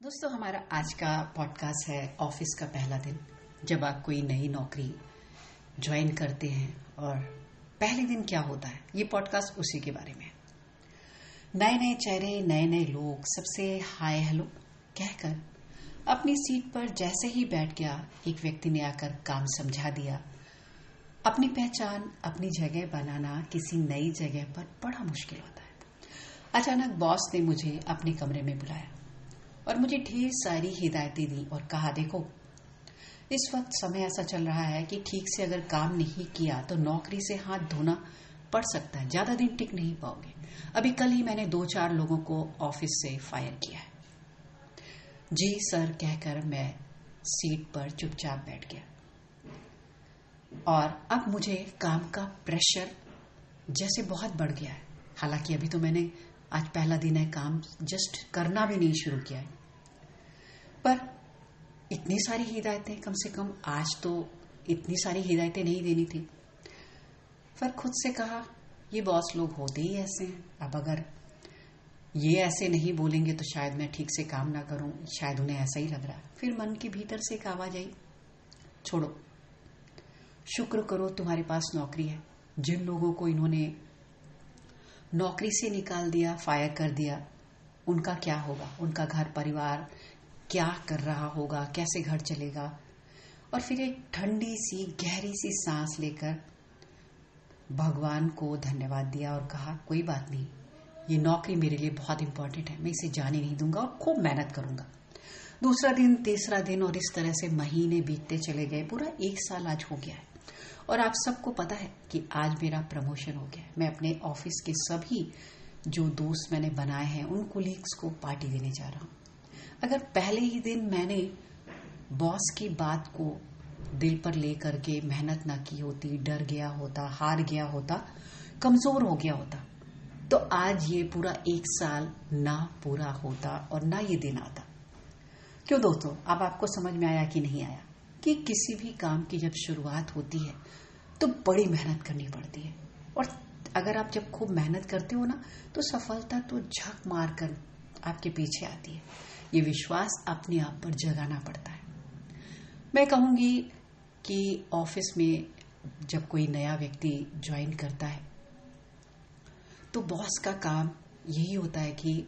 दोस्तों, हमारा आज का पॉडकास्ट है ऑफिस का पहला दिन। जब आप कोई नई नौकरी ज्वाइन करते हैं और पहले दिन क्या होता है, ये पॉडकास्ट उसी के बारे में है। नए नए चेहरे, नए नए लोग, सबसे हाय हेलो कहकर अपनी सीट पर जैसे ही बैठ गया, एक व्यक्ति ने आकर काम समझा दिया। अपनी पहचान, अपनी जगह बनाना किसी नई जगह पर बड़ा मुश्किल होता है। अचानक बॉस ने मुझे अपने कमरे में बुलाया और मुझे ढेर सारी हिदायतें दी और कहा, देखो, इस वक्त समय ऐसा चल रहा है कि ठीक से अगर काम नहीं किया तो नौकरी से हाथ धोना पड़ सकता है, ज्यादा दिन टिक नहीं पाओगे। अभी कल ही मैंने 2-4 लोगों को ऑफिस से फायर किया है। जी सर कहकर मैं सीट पर चुपचाप बैठ गया और अब मुझे काम का प्रेशर जैसे बहुत बढ़ गया है। हालांकि अभी तो मैंने आज पहला दिन है, काम जस्ट करना भी नहीं शुरू किया है, पर इतनी सारी हिदायतें, कम से कम आज तो इतनी सारी हिदायतें नहीं देनी थी। फिर खुद से कहा, ये बॉस लोग होते ही ऐसे हैं। अब अगर ये ऐसे नहीं बोलेंगे तो शायद मैं ठीक से काम ना करूं, शायद उन्हें ऐसा ही लग रहा है। फिर मन के भीतर से एक आवाज आई, छोड़ो, शुक्र करो तुम्हारे पास नौकरी है। जिन लोगों को इन्होंने नौकरी से निकाल दिया, फायर कर दिया, उनका क्या होगा, उनका घर परिवार क्या कर रहा होगा, कैसे घर चलेगा। और फिर एक ठंडी सी गहरी सी सांस लेकर भगवान को धन्यवाद दिया और कहा, कोई बात नहीं, ये नौकरी मेरे लिए बहुत इंपॉर्टेंट है, मैं इसे जाने नहीं दूंगा और खूब मेहनत करूंगा। दूसरा दिन, तीसरा दिन और इस तरह से महीने बीतते चले गए। पूरा 1 साल आज हो गया है और आप सबको पता है कि आज मेरा प्रमोशन हो गया है। मैं अपने ऑफिस के सभी जो दोस्त मैंने बनाए हैं उन कोलीग्स को पार्टी देने जा रहा हूं। अगर पहले ही दिन मैंने बॉस की बात को दिल पर लेकर के मेहनत ना की होती, डर गया होता, हार गया होता, कमजोर हो गया होता, तो आज ये पूरा 1 साल ना पूरा होता और ना ये दिन आता। क्यों दोस्तों, अब आपको समझ में आया कि नहीं आया कि किसी भी काम की जब शुरुआत होती है तो बड़ी मेहनत करनी पड़ती है, और अगर आप जब खूब मेहनत करते हो ना तो सफलता तो झक मार कर आपके पीछे आती है। ये विश्वास अपने आप पर जगाना पड़ता है। मैं कहूंगी कि ऑफिस में जब कोई नया व्यक्ति ज्वाइन करता है तो बॉस का काम यही होता है कि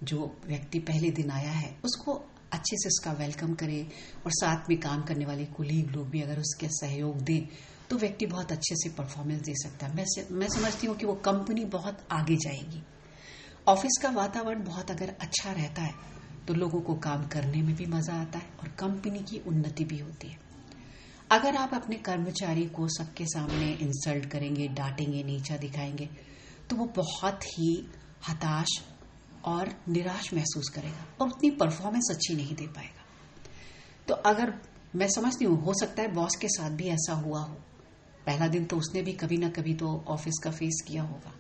जो व्यक्ति पहले दिन आया है उसको अच्छे से उसका वेलकम करे, और साथ में काम करने वाले कुलीग लोग भी अगर उसके सहयोग दें तो व्यक्ति बहुत अच्छे से परफॉर्मेंस दे सकता है। मैं समझती हूँ कि वो कंपनी बहुत आगे जाएगी। ऑफिस का वातावरण बहुत अगर अच्छा रहता है तो लोगों को काम करने में भी मजा आता है और कंपनी की उन्नति भी होती है। अगर आप अपने कर्मचारी को सबके सामने इंसल्ट करेंगे, डांटेंगे, नीचा दिखाएंगे, तो वो बहुत ही हताश और निराश महसूस करेगा और उतनी परफॉर्मेंस अच्छी नहीं दे पाएगा। तो अगर मैं समझती हूँ, हो सकता है बॉस के साथ भी ऐसा हुआ हो। पहला दिन तो उसने भी कभी ना कभी तो ऑफिस का फेस किया होगा।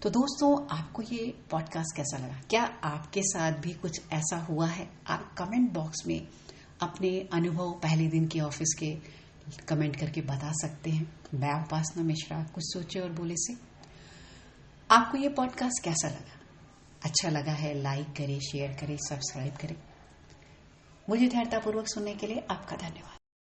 तो दोस्तों, आपको ये पॉडकास्ट कैसा लगा? क्या आपके साथ भी कुछ ऐसा हुआ है? आप कमेंट बॉक्स में अपने अनुभव पहले दिन के ऑफिस के कमेंट करके बता सकते हैं। मैं उपासना मिश्रा, कुछ सोचे और बोले से। आपको ये पॉडकास्ट कैसा लगा? अच्छा लगा है, लाइक करें, शेयर करें, सब्सक्राइब करें। मुझे धैर्यतापूर्वक सुनने के लिए आपका धन्यवाद।